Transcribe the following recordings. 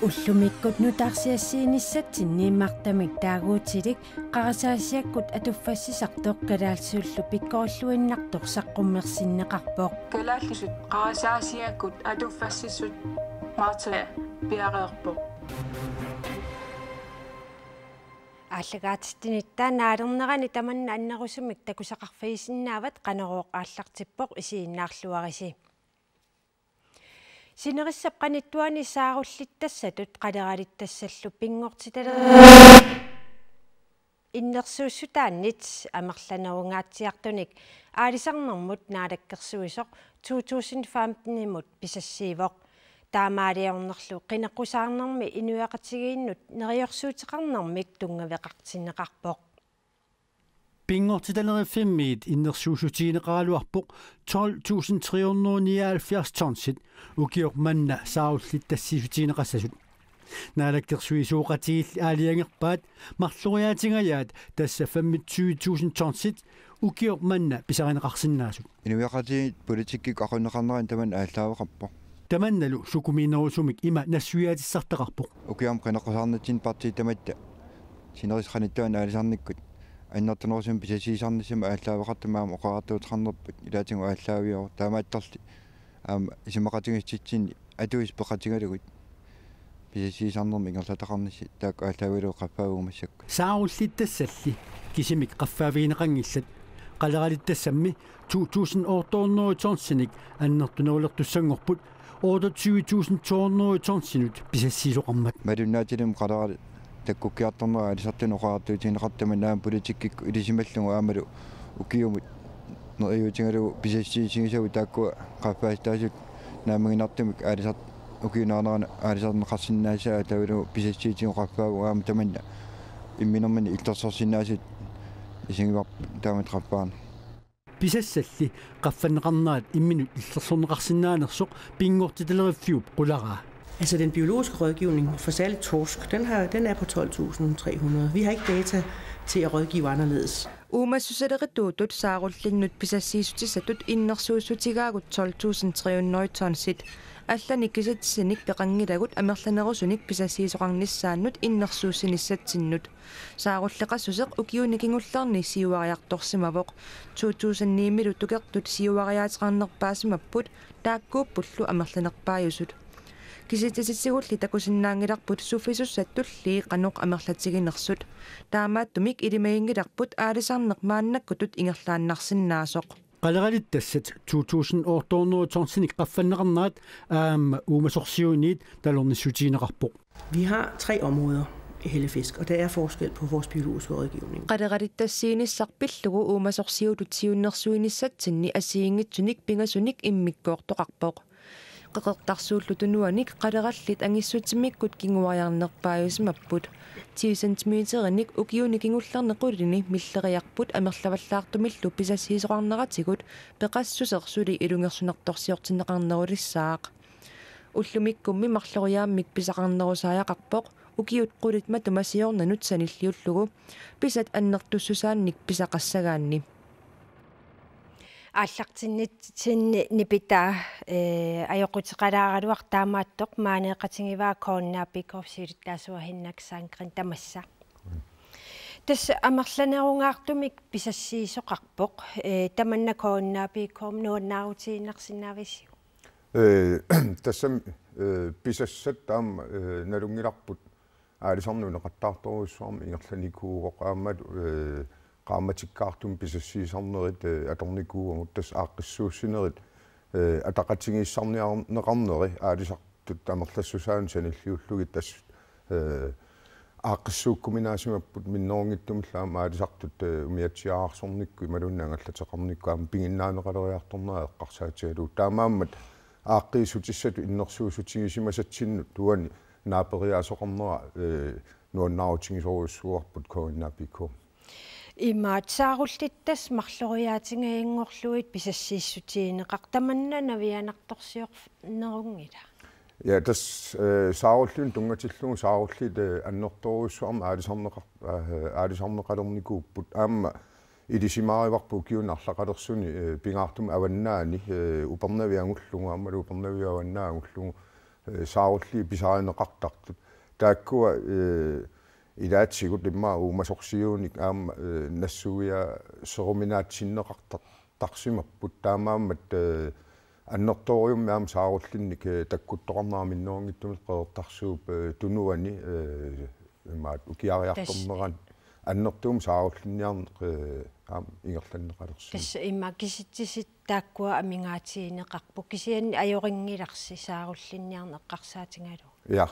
уллумиккут нутаарсиассииниссатсиннииммартамик таагуутилик қарасаасиаккут атуффассисартоқ калаалсууллу пиккоруллуиннартор саққуммерсиннеқарпоқ калааллусут қарасаасиаккут атуффассиссут марта пиареерпоқ ааллагаатиттини таанаалернерани таманна аннерусумик такусақарфиисиннаават қанерооқ ааллартиппоқ исииннаарлуариси синериссап qanittuani saarullittassatut qaleraalittassаллу пингортиталер иннерсууссутааннит амерланерунгааtsiartunik аалисарнэрмут наалаккерсуисоқ 2015-имут писассиивоқ таамаалиорнерлу qinеққусаарнэрми инуяқатигииннут нериорсуутеқарнэрмик тунгавеқартиннеқарпоқ пингортиталериффиммиит иннерсуусутиинеқаралуарпоқ 12.379 тонсит укиор манна сауллиттассисутиинеқассасут наалаккерсуисууқатигилл аалиангерпаат марлуриаатингаyaat тасса 25.000 тонсит укиор манна писаринеқарсинаасут инуяқатигит политикки ақунеқарнерин таман ааллаавеқарпо таманналу сукуминерусумик има нассуяатиссартақарпоқ укиам қинеққусаарнатсин парти таматта синерисқаниттуан аалисарниккут аннертанерусим писасисарнисима ааллаавеқартамаама оқаратуутеқарнерпут илаатингу ааллаавиор таамааттарли исимақатингисситсин атуис пеқатингалугут писасисарнерми ингерлатақарниси таак ааллаавилу қаффаагумассакку сауллиттассалли кисимик қаффаавиинеқангиллат қалералиттассамми 2008 тонсиник аннертунерулертуссангорпут 28.200 тонсинут писассисоқармат малуннаатилим қалерали таккуккиарторнера алисартин оқаартуутинеқартама наам политиккикку илисималлугу аамалу укиумут нериутингалу писассиисигисагу тааккуа қаффаастаасут наамагинартумик алисарт укиунаарнерана алисарнеқарсинаасаа тавилу писассиитигу қаффаагу аама таманна имминермани илтерсорсинаасут исингивар таамат қаффаана писассалли qaffannеқарнаат имминут иллерсорнеқарсинаанерсоқ пингортиталериффиуп qularea. Altså den biologiske rådgivning for særligt torsk, den er på 12.300. Vi har ikke data til at rådgive anderledes. Umassusalerituutut saarullinnut pisassiisutissatut innersuussutigagut 12.300 tonsit. Allanikisatsinnik peqangilagut amerlanerusunik pisassiisoqarnissaannut innersuussinissattinnut. Saarulleqassuseq ukiunikingullerni siuariartorsimavoq 2009 tukertut siuariaateqarnerpaasimapput taakkuuppullu amerlanerpaajusut. Kisitisisigulli takusinnaangilarput sufisussаттулли qanoq amerlatiginersut taamaattumik ilimagingilarput aalisarnermaannakkutut ingerlaannarsinnaasoq qaleraalittassat 2800 tonsinik qaffanneqarnaat aamma uumasorsiuniit talornissutiineqarpoq. Vi har 3 områder i hellefisk, og der er forskel på vores biologiske rådgivning. Qaleraalittassiinissarpillugu uumasorsiututiunnersuinissatsinni asiingitsunik pingasunik immikkoortoqarpoq. qeqertarsuullutunuanik qalerallit angissutimikkut kinguariarnerpaajusmapput 10 cm-ник ukiunikingullernequlini milleriarput amerlavallaartumillu pisassiisoqarneratigut peqassusersuли ilungersunertorsiortinneqarnerulissaaq ullumikkummi marloriaammik pisaqarnerusaajaqarpoq ukiut qulit matumasiornanut sanilliullugu pisat annertussusaannik pisaqassagaanni ааллартиннитсинни нипитаа аёқутеқалаагалуар таамааттоқ маанеқатингиваа кооннаапикорсилиттаасуахиннаксаанкрин тамасса тас амерланерунгаартумик писассиисоқарпоқ таманна кооннаапикорм нуаннаарутииннарсинаависсиу тассам писассат таам налунгиларпут аалисарнунеқаттаарторуссуарми ингерланикуугоқ ааммат qaammatikkaartum pisassiisarnerit atornikuugamut tas aaqqissuussinerit ataqatigiissarniarneri aalisartut amerlassusaan sanilliullugit tas aaqqissuukkuminaasimapput minnoorngittumllaam aalisartut umiatsiaarsornikku imalunnaangallateqarnikkuam pinginnaaneqaleriartornera eqqarsaatigalu taamaammat aaqqiisutissatu innersuusutigisimasimasatsinnut tuani naaperiaasoqarnera nuannaarutingisoruussuarput koinnaapikku имаат сааруллиттас марлориаатингаингорлуит писассииссутиинеқартаманна навианарторсиорнерунгила я тас сааруллун тунгатиллугу сааруллит аннерторуссуарма аалисарнеқалерникууппут аама идисимаариварпу киунарлақалерсуни пингаартум аваннаани упернавиангуллугу аммалу упернавиаваннаагуллугу саарулли писааринеқартартут тааккуа илаатсигут имма уумасорсиууник аама нассугиа серуминаатсиннеқартар тарсимаппут таамааммат аннерториумми аама сааруллинник таккутторнаарминноонгиттумит қеэртарсууп тунуани имаат укиариарторнеран аннертуум сааруллинниарнеқ аама ингерланнеқалерсу тасса имма киситсисит тааккуа амингаатиинеқарпу кисианни ajoriнгиларси сааруллинниарнеққарсаатингалу я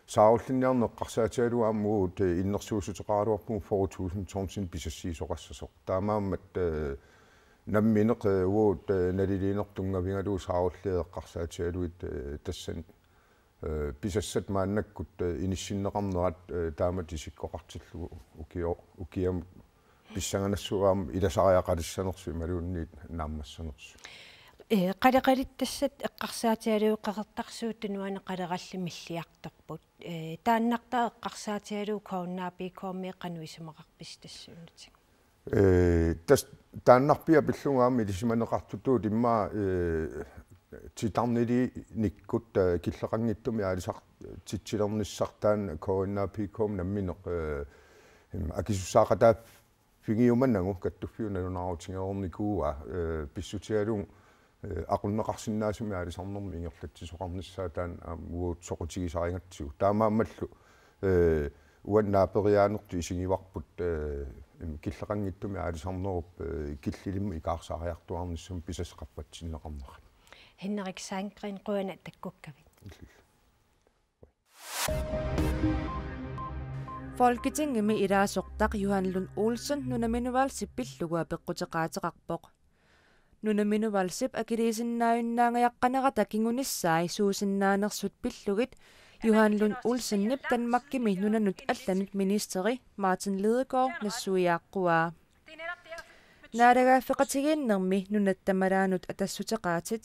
сааруллинниарнеққарсаатигалу ааммуут иннерсуусутеқаралуарпу 4000 тонсин писассиисоқассасоқ таамааммат намминеқ уут налилиинертунгавингалуу сааруллиеққарсаатигалуит тассан писассат мааннаккут иниссиннеқарнерат таамат исиккоқартиллугу укиам писсанганассуаам иласариақалиссанерсу малуунниит нааммассанерсу қалеқалиттассат эққарсаатигалуу қеқертарсуут қалералли миллиарторпут тааннартаа эққарсаатигалуу кооннаапи кооммеқануисумақарпис тассуунутик тас тааннарпиа пиллунгаами илисиманеқартутуут имма титарнили никкут киллеқангиттуми аалисар титсилерниссартаан кооннаапи коом намминеқ акисусаақатаа фигиуманнагу каттуффиуналунаарутингеорникууа писсутигалуун aqunneqarsinnaasumi aalisarnermi ingerlatsisoqarnissaataан uut soqutigisarigatsigu taamaammallu uannaaperiaanertu isingivarput killeqangittumi aalisarnerup killilimmi ikaarsaariartuarnissum pisasqappatsinneqarnerrat Henrik Sandgren quana takkukkavit Folketingimi ilaasoqtaq Johan Lund Olsen nunaminuvalsip pillugua peqqutеqaateqarpoq nunaminuvalsip akiliisinnaayunnaangayaqqanerata kingunissai suusinnaanersut pillugit Johan Lund Olsennip Danmarkimi nunanut allanut ministeri Martin Lidegaard nassuiaaqquaa naadagaafeqatigiinnermi nunattamalaanuut atassutеqaatit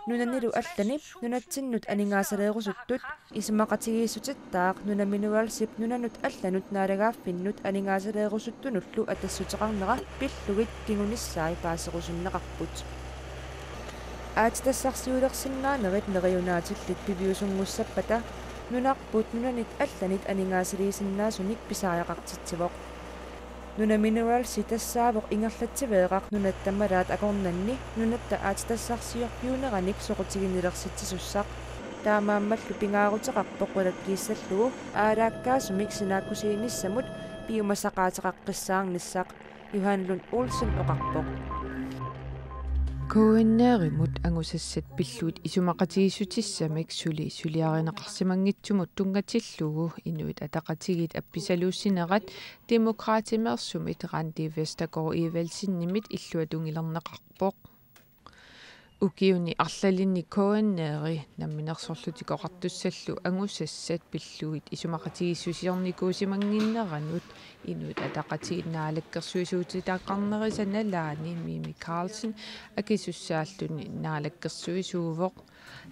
nunanilu allani nunatsinnut aningaasaleerusuttut isimaqatigiissutittaaq nunaminuvalsip nunanut allanut naadagaaffinnut aningaasaleerusuttunullu atassutеqarnera pillugit kingunissaai paaserusunneqarput aatitassarsiulersinnaanerit neriunaatillit piviusungussapata nunarput nunanit allanit aningaasaliisinnaasunik pisaajaqartitsivoq nunaminuvalsi tassaavuq ingerlatsiveeqaq nunattamalaat akornanni nunatta aatitassarsiorpiuneranik soqutiginnilersitsisussaq taamaammallu pingaaruteqarpoq ulakkiissallugu aalaakkaasumik sinaakkusiinissamut piumasaqaateqaqqissaarnissaq Johan Lund Olsen oqarpoq Koenneerimut angusassat pilluut isumaqatigissutissamik suliarineqarsimangitsumut tungatillugu inuit ataqatigit appisaluussinerat demokraatimeersumit Randi Vestager Evalsinnimit illuatungilerneqarpoq ukiuni arlalinni koenneeri namminersorlutikoqartussallu angusassat pilluit isumaqatigissusiornikuusimanginneranut inuit ataqatigit naalakkersuisuutitaaqarnerisannalaani Mimi Carlsen akisussaaltuni naalakkersuisuuvoq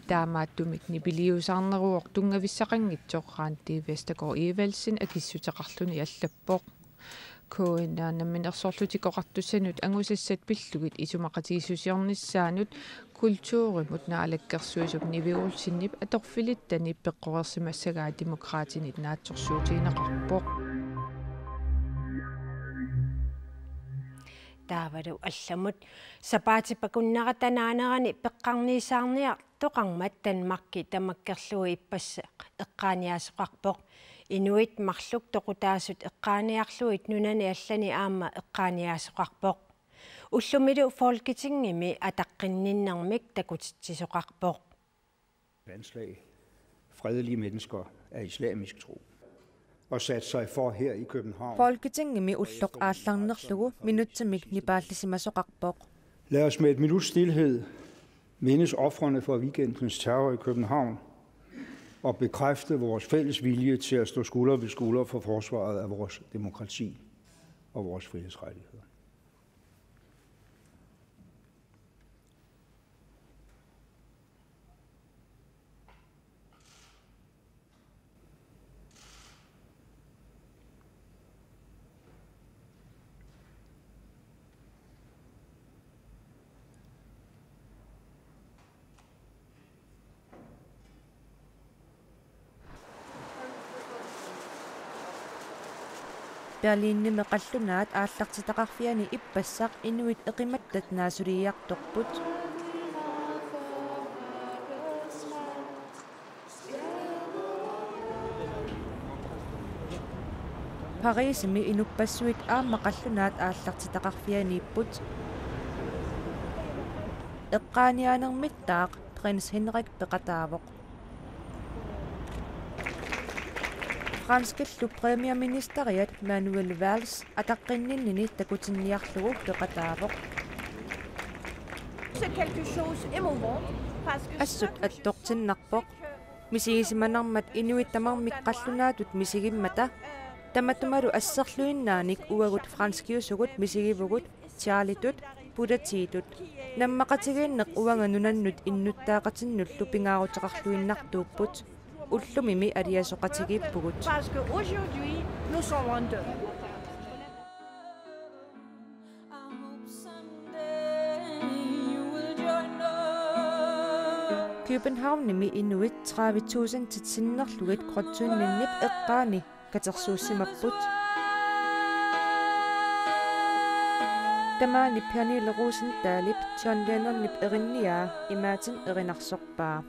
taamaattumik nipiliusarneruoq tungavissaqanngitsoq Randi Vestager Evalsin akissuteqarluni allappoq koennaanamminersorlutikoqartussanut angusassat pillugit isumaqatigissusiornissaanut kultuurimut naalakkersuisup niviulsinnip atorfilittani peqqorersimassagaa demokraatinit naatsorsuutiineqarpoq taavalu allamut sapaatipakunneratanaanерани peqqarniisaarniartoqarmat Danmarkki tamakkerlui ippassa eqqaaniasoqarpoq inuit marluk toqutaasut eqqaaniarluit nunani allani aamma eqqaaniaasoqarpoq ullumilu folketingimi ataqqinninnermik takutitsisoqarpoq anslag fredelige mennesker af islamisk tro og sat sig for her i København. Folketingimi ulloq aallarnerlugu minutsamik nipaallisimasoqarpoq Lad os med et minuts stilhed mindes ofrene for weekendens terror i København og bekræfte vores fælles vilje til at stå skulder ved skulder for forsvaret af vores demokrati og vores frihedsrettigheder. Berliinnimme qallunaat aallartitaqarfiani ippassaq inuit eqimattat naasuliiartorput Parisimi inuppassuit aamma qallunaat aallartitaqarfianiipput eqqaaniaanermittaaq Prins Henrik peqataavoq Franskillu premierministeriat Manuel Valls ataqqinninnini takutinniarlugu peqataavoq Assut attortinnarpoq misigisimannarmat inuittamarmik qallunaatut misigimmata Tamatumaru asserluinnaanik uagut franskiusugut misigivugut Charlitut Pudatiitut nammaqatigiinneq uanga nunannut innuttaaqatinnullu pingaaruteqarluinnartuupput ullumimi aliasoqatigiippugut Københavnimi inuit 30.000 titsinnerlugit krotsuunninnip eqqaani katersuussimapput Tamaani Pernille Rosendahlip John Lennonnip erinniaa imaatin erinarsorpaa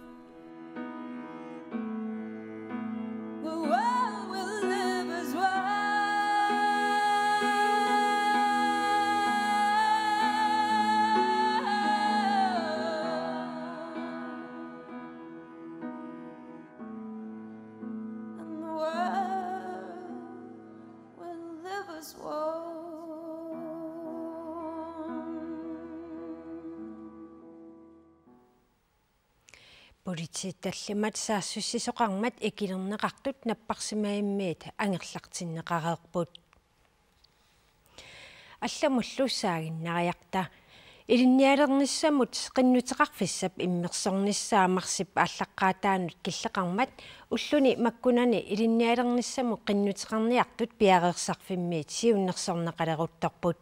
Polititallimat saassуссисоqarmat ikilerneqartut napparsimaimmiit angerlartinneqareerput алламуллуссаагиннариарта илинниалернissamут qinnutеqarfissap иммерсорнissaамарсип ааллаққаатаанут киллеқармат уллуни маккунани илинниалернissamут qinnutеқарниартут пиареерсарфиммиит сиуннерсорнеқалерутторпут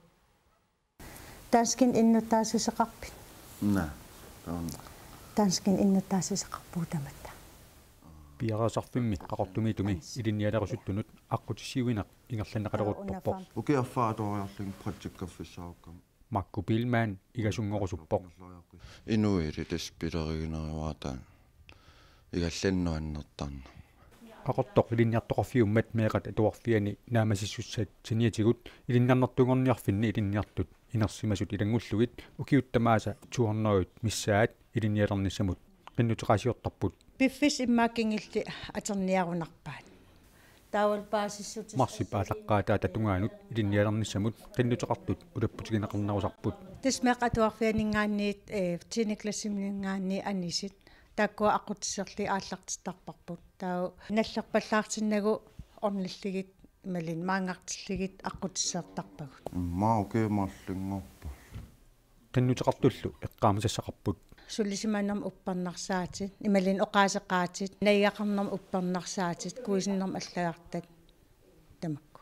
Danskin innuttaasuseqarpit Danskin innuttaasuseqarpuutamatta Piarasarfimmi qaqortumiitumi ilinnialerusuttunut aqqutissiuinaq ingerlanneqaleruttorpoq ukiarfaatooriarling pratikkaffissaarukkam Makku Pilmaan igasunngorusuppoq inuiritis pilerigineriuataan igallannuannertarna qaqortoq ilinniartoqarfiummat meeqat atuarfiani naamasissussat siniatigut ilinniarnertungorniarfinni ilinniartut inersimasut ilangulluit ukiuttamaasa 200 missaat ilinnialernissamut qinnuteqasiortarput Piffis immaakingilli aterniarunarpaat Taawal paasissut Marsip aalaqqaataa tatungaanut ilinnialernissamut qinnuteqartut ulapputigineqarnerusarput Tismeaqatuarfianingaanniit tiniklassimningaanni anisit taakkua aqutisserli aallartitarparput taa nallerpallaartinnagu ornilligit malin maangartilligit aqutissertarpagut maakeemarlingorpa qinnuteqartullu eqqaamisassaqarput sullisimannam upparnarsaatit imalin oqaaseqaatit naiyaqarnam upparnarsaatit kuisinnerm allagartat tamakku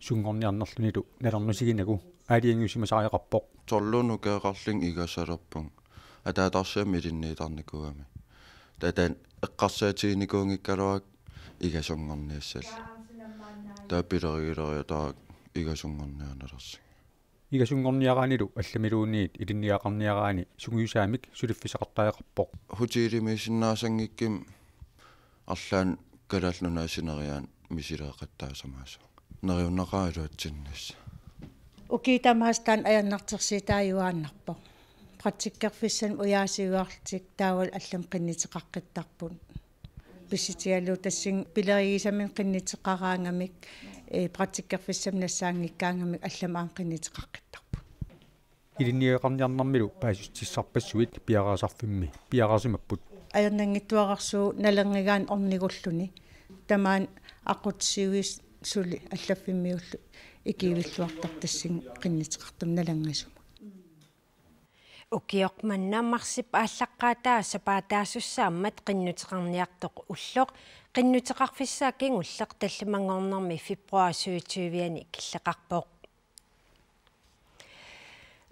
sungorniarnerlunilu nalernusiginagu aaliangiusimasariaqarpoq torlunu keeqarling igasalerpung ataatarsiam ilinniitarnikuami tatan eqqarsaatiinikuungikkaluak igasungorniassalla taapilerigileria igasungornianalersi igasungorniaraanilu allamiluunniit ilinniaqarniaraani sungiusaamik suliffisaqartaaqarpoq hutiilimiisinnaasangikkim arlaan kalallunaasineriaan misileeqattaasamaasa neriunnaqaaluatsinniissa ukiitamaastaan ajannartersiitaayuaannarpo pratikkerfissan uyaasiuartik taawal allam qinniteqaqqittarpun pisitialu tassin pilerigisamin qinniteqaraangamik pratikkerfissam nassaangikkaangamik allamaan qinniteqaqqittarpun ilinniaqarniarnermilu paasustissarpassuit piaraasarfimmi piaraasimapput ajannangittuaqarsuu nalernigaan ornigulluni tamaan aqutsiuis suli allaffimmiullu ikiivilluartartassin qinniteqartum nalangasuma Ukiormannaamarsip ааllaqqaataa сапаатаассусsaammat qinnutеqarniartoq ulloq qinnutеqarfissaa kingulleq tallimangornermi februar 27-ani killeqarpoq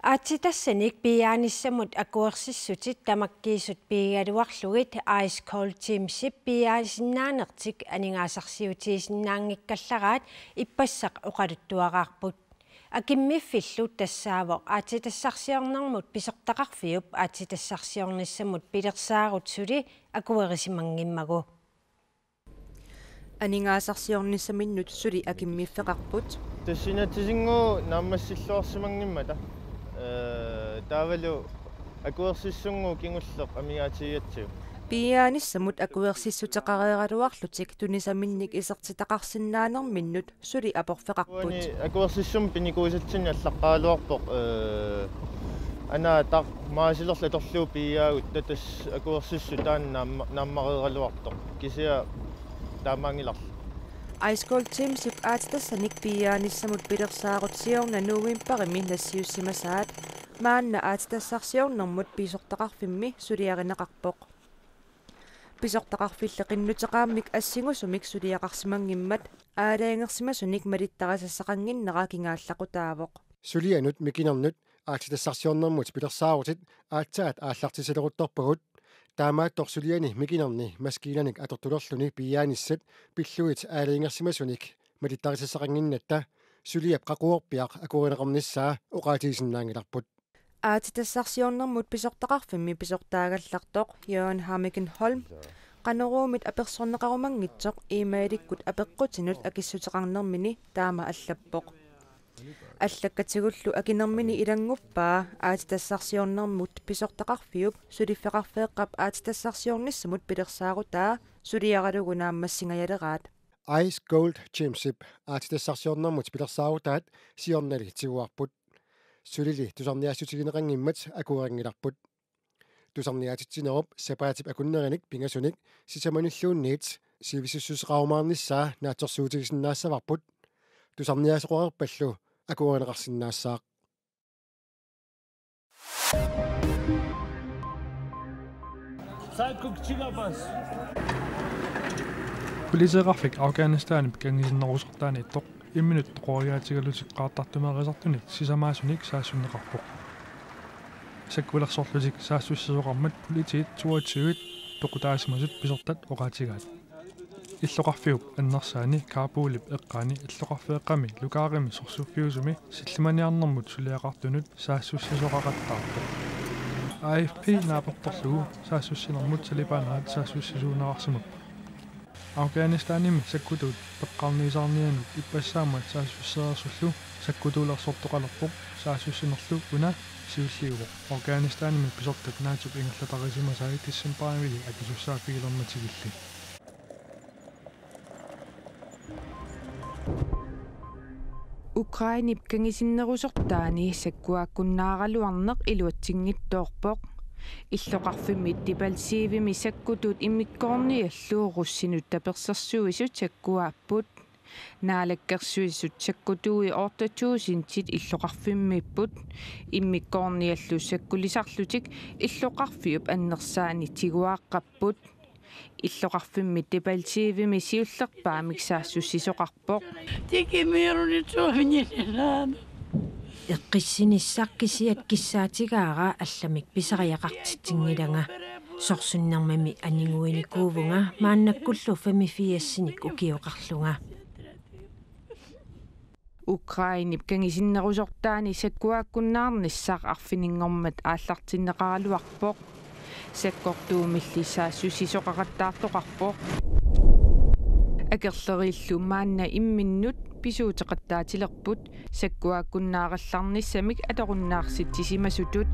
Aatitasanik pianissamut akuersissutit tamakkiisut piigaluarlugit Ice Cold Teamship piaalisinaanertik aningaasarsiutiisinnaangikkallaraat ippassaq oqaluttuaqaarput akimmiffillut tassaavoq aatitassarsiornermut pisortaqarfiup aatitassarsiornissamut pilersaarut suli akuerisimangimmagu aningaasarsiornissaminnut suli akimmiffeqarput тассинатисингуу нааммассиллуарсимангиммата таавалу акуерсиссунгуу кингуллеқ амигаатигиатсиу пиаанissamут акуерсиссутеқареералуарлутик тунисаминник исертитақарсинаанерминнут сули апорфеқарпут акуерсиссум пиникуисатсини аллаққаалуарпоқ ана тақ маасилерла торлуу пиаагут татас акуерсиссу таан нааммареералуартоқ кисиа таамаангиларла Ice Cold Teamship aatitasanik piaanissamut pilersaarutsiorna nuuimparimi nassiussimasaat maanna aatitassarsiornermut piisortaqarfimmi suliarineqarpoq pisortaqarfilleqinnuteqaammik assingusumik suliaqarsimangimmat aalaangersimasunik malittarasassaqanginnera kingaallaqutaavoq sulianut mikinernut aatitassarsiornermut pilersaarutit aatsaat aallartisileruttorpagut таамааттор микинерни маскииланик аторtulerluni пианиссат пиллуит аалиингерсимасуник малиттарисассақангиннатта сулиап қақуорпиақ акуринеқарниссаа оqaатигисиннаангиларпут аатитассарсиорнэрмут писортақарфимми писортаагаллартоқ Jørgen Harmiken Holm qanoruumit аперсорнеқарумангитсоқ имааликкут апеққутинут акиссутеқарнэрмини таама аллаппоқ аллаккатигуллу акинермини илангуппаа аатитассарсиорнэрмут писортақарфиуп сулиффеқарфеэққап аатитассарсиорниссамут пилерсаарутаа сулиаралугунааммассингаялераат Ice Cold Teamship аатитассарсиорнэрмут пилерсаарутаат сиорнали тигуарпут сулили тусарниассутигинеқангиммат акуарингиларпут тусарниаатитсинеруп сепаатип акуннериник пингасуник сисаманиллуунниит сивисуссусеқарумаарниссаа наатсорсуутигисиннаассаварпут тусарниаасеқуарпаллу акуаринеқарсиннаассаақ Полисеқарфик Афганистанип кангисиннерусертаани иттоқ имминут тоқориаатигалутиққаартартумеқисартуник сисамаасуник саассуннеқарпоқ саккулерсорлутик саассуссисоқармат политиит 22-ит тоқутаасимасут писортат оqaатигаат иллоқарфиуп аннерсаани карпуулип эққаани иллоқарфеэққами лукаарими сорсуффиусуми силлиманиарнэрмут сулиақартунут саассуссисоқақаттаарпоқ AFP наапорторлугу саассуссинэрмут салипаанаат саассуссисуунаарсимап Афганистаними саккутут пеққарниисаарнианут иппассаамат саассуссеерсуллу саккутуулерсортоқалерпоқ саассуссинерлу уна сиуллиуоқ Афганистаними писортат наатук ингерлатарисимасаи тиссимпаамили акисуссаафигилерматигилли Ukrainip kangisinnerusорtaani sakkuaakkunnaaraluarneq iluatsiнгittoorpoq иллоqarfimmi tipalsiivimi sakkutut immikkoornialluu russinut taperssersuisut sakkuaapput naalakkersuisut sakkutuui ortatuusintit иллоqarfimmipput immikkoorniallu sakkulisarlutik иллоqarfiup annersaani tiguaaqqapput иллоqarfimmi tipalsiivimi siullerpaamik saassussisoqarpoq tikimiirunitsuuminnillaan эққиссиниссаркисиат киссаатигаара алламик писариақартитсингиланга сорсуннэрмами анингуиникуувунга мааннаккуллу фамифиассиник укиоқарлунга Ukrainip kangisinnerusорtaani sakkuaakkunnaarnissaq arfininnngormat ааллартиннеқаралуарпоқ саккортуумиллисаассусисоқақаттаартоқарпоқ акерлериллу маанна имминнут писуутеқаттаатилерпут саккуааккуннааралларниссамик аторуннаарситсисимасутут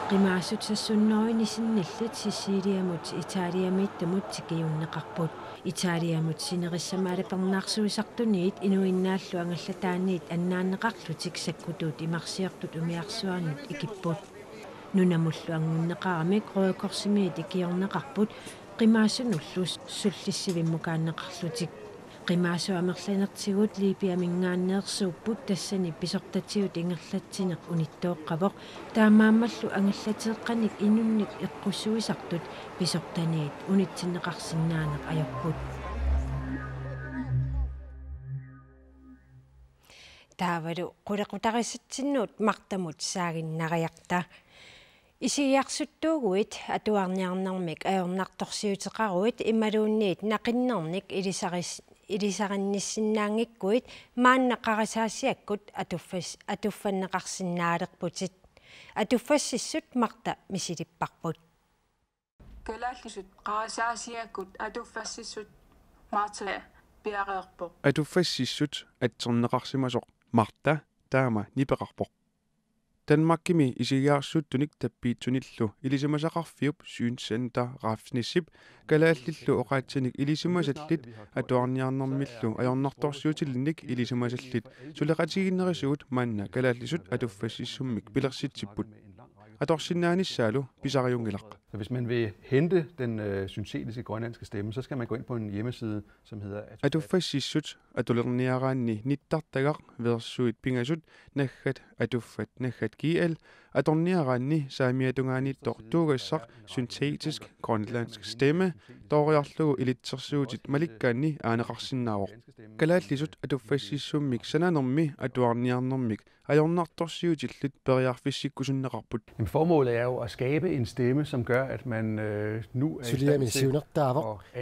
qimaassut sassunnorinisinnillit sisiiliamut itaaliamiittамут тикиуннеқарпут itaaliamut sinerissamaalapernaarsuisartuniit inuinnaallu angallataanniit annaanneqarlutik sakkutut imarsiartut umiarsuarnut ikipпут нунамуллу ангуннеқарамик роокорсимиит икиорнеқарпут qimaasunullu sullissivimmukaanneqarlutik qimaasu-amerlanertiguut liipiamingaanneersuupput tassani pisortatigut ingerlatsineq unittooqqavoq taamaammallu angallatiеққаник inunnik eqqussuisartut pisortaniit unitsinneqarsinnaaneq ajorput таавалу qulaqutarisatsinnuut martamut saaginnariarta исииарсуттуугуит атуарниарнармик аёрнарторсиутеқаруит ималуунниит нақиннерник илисаранниссиннаангиккуит мааннақарисаасиаккут атуффаннеқарсинаалерпутит атуффассиссут марта мисилиппарпут калааллисут қарисаасиаккут атуффассиссут маартаа пиареерпо атуффассиссут атсернеқарсимасоқ марта таама нипеқарпоқ Danmarkimi isiyaarssuuttunik tappiitsunillu ilisимасақарфиуп сюнсанта рафснissip калааллиллу оqaатсаник илисимасаллит атуарниарнэрмиллу аёрнарторсиутилинник илисимасаллит сулеқатигиннерисуут маанна калааллисут атуффассиссуммик пилерситсиппут аторсинааниссаалу писариунгилақ. Så hvis man vil hente den syntetiske grønlandske stemme, så skal man gå ind på en hjemmeside, som hedder атуффассиссут атулерниараанни ниттартагақ версуит пинgasut наггат атуффат наггат киал аторниараанни саамиатунгаанниттор туugassaq syntetisk grønlandsk stemme ториарлугу илитсерсуутит маликкаанни аанеқарсиннаавоқ калааллисут атуффассиссуммик сананерми атуарниарнэрмик аёрнарторсиутиллут периарфиссиккусуннеқарпут. Formålet er jo at skabe en stemme, som gør, at man nu er i stand til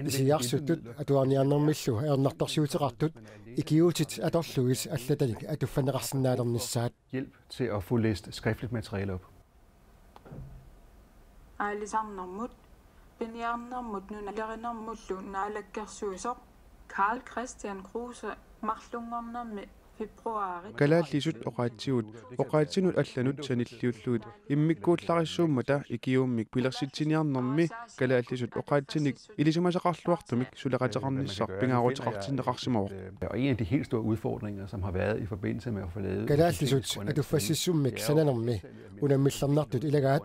isiyarsuttut atuarniarnermillu aernartorsiuteqartut ikiutit atorluis allatanik atuffaneqarsinnaalernissaat hjælp til at få læst skriftligt materiale op. Alisarnermut piniarnermut nunalerinermullu naalakkersuisoq Karl Christian Kruse marlungernermi калааллисут оqaатсинут алланут саниллиуллуут иммиккуулларissууммата икиууммик пилерситсиниарнэрми калааллисут оqaатсиник илисимасақарлуартумик сулеқатеқарниссар пингаарутеқартиннеқарсимавоқ. Og en af de helt store udfordringer, som har været i forbindelse med at få lavet калааллисут атуффассиссуммик сананерми унаммиллернартут илагаат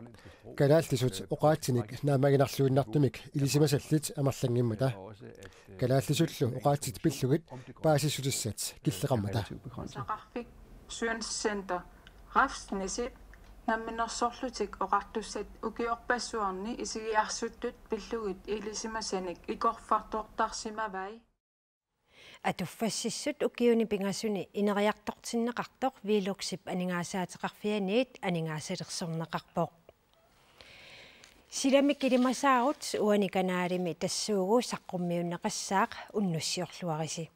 калааллисут оqaатсиник наамагинарлуиннартумик илисимасаллит амарлангиммата калааллисуллу оqaатсит пиллугит паасиссутиссат киллеқармата сақарфик сюансцентер рафснисип намминерсорлутик оqartussat укиорпассуарни исигиарсуттут пиллугит илисимасаник икорфартортарсимавай атуффассиссут укиуни пингасуни инериартортиннеқартоқ вилуксип анингаасаатеқарфианиит анингаасалерсорнеқарпоқ силамик килимасаарут уани канаалими тассуугу саққуммиуннеқассаақ уннуссиорлуариси